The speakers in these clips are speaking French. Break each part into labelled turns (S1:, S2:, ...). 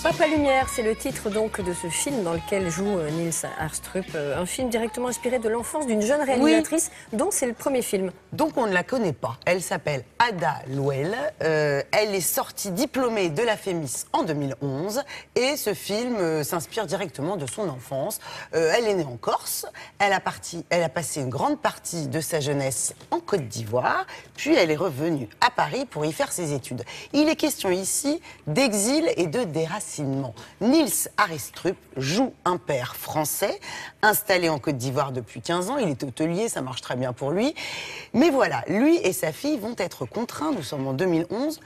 S1: Papa Lumière, c'est le titre donc de ce film dans lequel joue Nils Astrup, un film directement inspiré de l'enfance d'une jeune réalisatrice dont c'est le premier film.
S2: Donc on ne la connaît pas. Elle s'appelle Ada Louel. Elle est sortie diplômée de la FEMIS en 2011 et ce film s'inspire directement de son enfance. Elle est née en Corse. Elle a passé une grande partie de sa jeunesse en Côte d'Ivoire, puis elle est revenue à Paris pour y faire ses études. Il est question ici d'exil et de déracinement. Nils Astrup joue un père français installé en Côte d'Ivoire depuis 15 ans. Il est hôtelier, ça marche très bien pour lui. Mais voilà, lui et sa fille vont être contraints, nous sommes en 2011,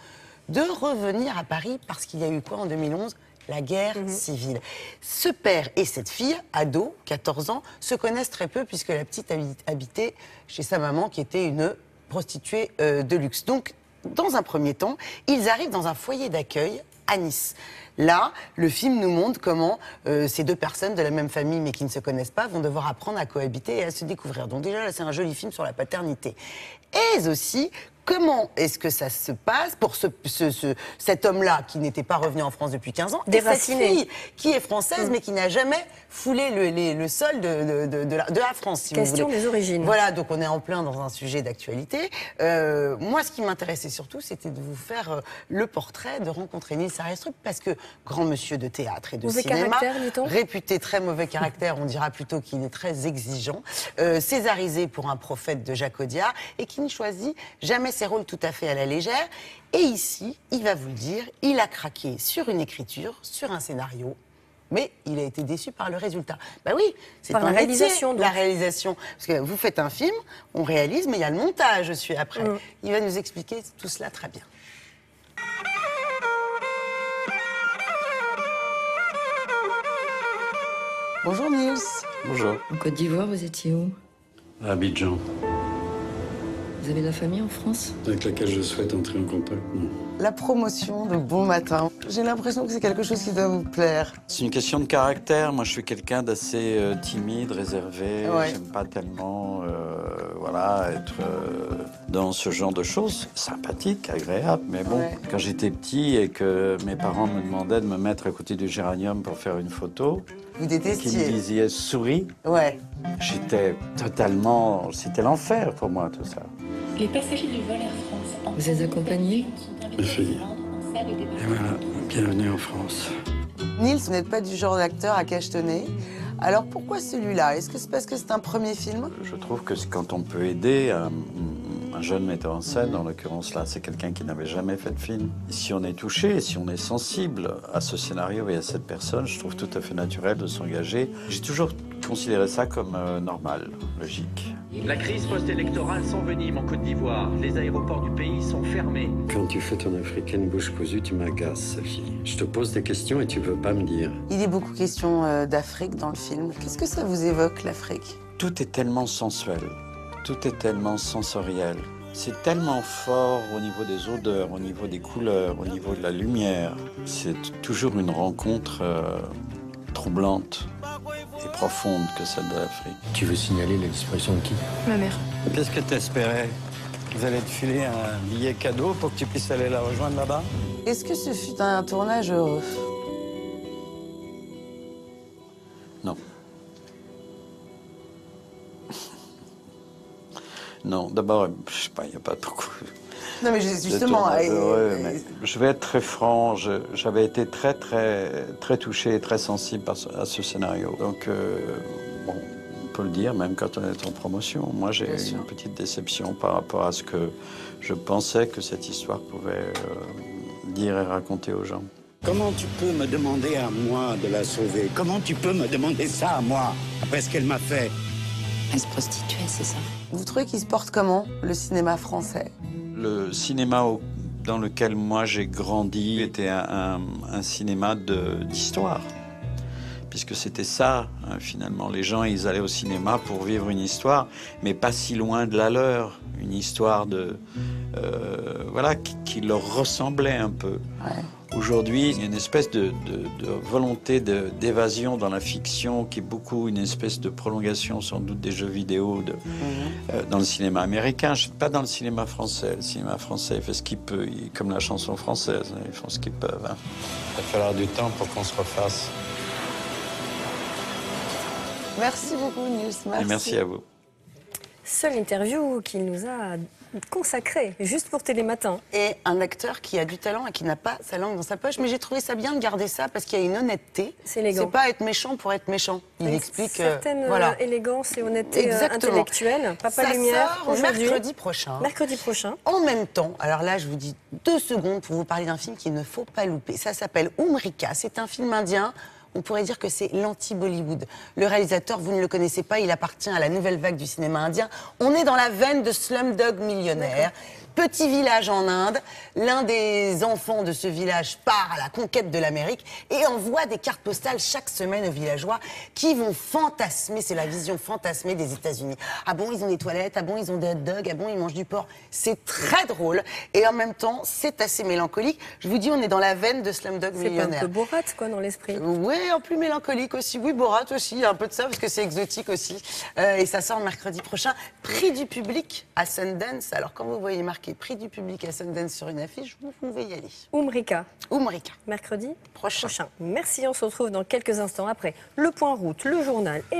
S2: de revenir à Paris parce qu'il y a eu quoi en 2011 ? La guerre civile. Ce père et cette fille, ado, 14 ans, se connaissent très peu puisque la petite habitait chez sa maman qui était une prostituée de luxe. Donc, dans un premier temps, ils arrivent dans un foyer d'accueil à Nice. Là, le film nous montre comment ces deux personnes de la même famille mais qui ne se connaissent pas vont devoir apprendre à cohabiter et à se découvrir. Donc déjà, là, c'est un joli film sur la paternité. Et aussi, comment est-ce que ça se passe pour cet homme-là qui n'était pas revenu en France depuis 15 ans et cette fille qui est française mais qui n'a jamais foulé le sol de la France, si
S1: Question
S2: vous voulez.
S1: des origines.
S2: Voilà, donc on est en plein dans un sujet d'actualité. Moi, ce qui m'intéressait surtout, c'était de vous faire le portrait, de rencontrer Nils Astrup, parce que grand monsieur de théâtre et de cinéma, réputé très mauvais caractère, on dira plutôt qu'il est très exigeant, césarisé pour un prophète de Jacques Audiard, et qui ne choisit jamais ses rôles tout à fait à la légère. Et ici, il va vous le dire, il a craqué sur une écriture, sur un scénario, mais il a été déçu par le résultat. Bah oui, c'est un métier, la réalisation. Parce que vous faites un film, on réalise, mais il y a le montage, je suis après. Il va nous expliquer tout cela très bien. Bonjour Nils.
S3: Bonjour.
S4: En Côte d'Ivoire, vous étiez où?
S3: À Abidjan.
S4: Vous avez de la famille en France?
S3: Avec laquelle je souhaite entrer en contact.
S2: La promotion de Bon Matin, j'ai l'impression que c'est quelque chose qui doit vous plaire.
S3: C'est une question de caractère. Moi, je suis quelqu'un d'assez timide, réservé.
S2: Ouais.
S3: J'aime pas tellement être dans ce genre de choses. Sympathique, agréable. Mais bon, quand j'étais petit et que mes parents me demandaient de me mettre à côté du géranium pour faire une photo,
S2: vous détestiez.
S3: qui me disaient souris, j'étais totalement... C'était l'enfer pour moi, tout ça.
S5: Les passagers du vol Air France.
S4: Vous êtes accompagné?
S3: Ma fille. Et voilà, bienvenue en France.
S2: Nils, vous n'êtes pas du genre d'acteur à cachetonner. Alors pourquoi celui-là? Est-ce que c'est parce que c'est un premier film?
S3: Je trouve que quand on peut aider un jeune metteur en scène, en l'occurrence là, c'est quelqu'un qui n'avait jamais fait de film. Et si on est touché, si on est sensible à ce scénario et à cette personne, je trouve tout à fait naturel de s'engager. J'ai toujours considéré ça comme normal, logique.
S6: La crise post-électorale s'envenime en Côte d'Ivoire. Les aéroports du pays sont fermés.
S3: Quand tu fais ton africaine bouche cousue, tu m'agaces, Sophie. Je te pose des questions et tu veux pas me dire.
S2: Il est beaucoup question d'Afrique dans le film. Qu'est-ce que ça vous évoque, l'Afrique?
S3: Tout est tellement sensuel, tout est tellement sensoriel. C'est tellement fort au niveau des odeurs, au niveau des couleurs, au niveau de la lumière. C'est toujours une rencontre troublante et profonde que celle de l'Afrique.
S7: Tu veux signaler la disparition de qui?
S4: Ma mère.
S3: Qu'est-ce que t'espérais? Vous allez te filer un billet cadeau pour que tu puisses aller la rejoindre là-bas?
S2: Est-ce que ce fut un tournage heureux?
S3: Non. Non, d'abord, je sais pas, il n'y a pas beaucoup...
S2: Non, mais justement...
S3: mais je vais être très franc, j'avais été très touché et très sensible à ce scénario. Donc, bon, on peut le dire, même quand on est en promotion. Moi, j'ai eu une petite déception par rapport à ce que je pensais que cette histoire pouvait dire et raconter aux gens.
S7: Comment tu peux me demander à moi de la sauver? Comment tu peux me demander ça à moi, après ce qu'elle m'a fait?
S4: Elle se prostituait, c'est ça?
S2: Vous trouvez qu'il se porte comment, le cinéma français?
S3: Le cinéma dans lequel moi j'ai grandi était un cinéma d'histoire. puisque c'était ça, hein, finalement. Les gens, ils allaient au cinéma pour vivre une histoire, mais pas si loin de la leur. Une histoire voilà, qui leur ressemblait un peu.
S2: Ouais.
S3: Aujourd'hui, il y a une espèce de volonté d'évasion dans la fiction qui est beaucoup une espèce de prolongation sans doute des jeux vidéo dans le cinéma américain, pas dans le cinéma français. Le cinéma français il fait ce qu'il peut, comme la chanson française, ils font ce qu'ils peuvent. Hein. Il va falloir du temps pour qu'on se refasse.
S2: Merci beaucoup, Nils. Merci.
S3: Et merci à vous.
S1: Seule interview qu'il nous a consacrée, juste pour Télématin.
S2: Et un acteur qui a du talent et qui n'a pas sa langue dans sa poche. Mais j'ai trouvé ça bien de garder ça parce qu'il y a une honnêteté.
S1: C'est élégant.
S2: C'est pas être méchant pour être méchant. Il explique.
S1: Certaine
S2: voilà.
S1: élégance et honnêteté
S2: Exactement.
S1: intellectuelle. Papa
S2: Ça
S1: Lumière,
S2: sort
S1: aujourd'hui.
S2: mercredi prochain.
S1: Mercredi prochain.
S2: En même temps, alors là, je vous dis 2 secondes pour vous parler d'un film qu'il ne faut pas louper. Ça s'appelle Umrika. C'est un film indien. On pourrait dire que c'est l'anti-Bollywood. Le réalisateur, vous ne le connaissez pas, il appartient à la nouvelle vague du cinéma indien. On est dans la veine de Slumdog Millionnaire. Petit village en Inde, l'un des enfants de ce village part à la conquête de l'Amérique et envoie des cartes postales chaque semaine aux villageois qui vont fantasmer, c'est la vision fantasmée des États-Unis. Ah bon, ils ont des toilettes, ah bon, ils ont des hot dogs, ah bon, ils mangent du porc. C'est très drôle et en même temps, c'est assez mélancolique. Je vous dis, on est dans la veine de Slumdog Millionnaire.
S1: C'est un peu Borat, quoi, dans l'esprit.
S2: Oui, en plus mélancolique aussi. Oui, Borat aussi, il y a un peu de ça parce que c'est exotique aussi. Et ça sort mercredi prochain. Prix du public à Sundance. Alors quand vous voyez marqué prix du public à Sundance sur une affiche, vous pouvez y aller.
S1: Umrika.
S2: Umrika.
S1: Mercredi
S2: Prochain.
S1: Merci, on se retrouve dans quelques instants après le point route, le journal et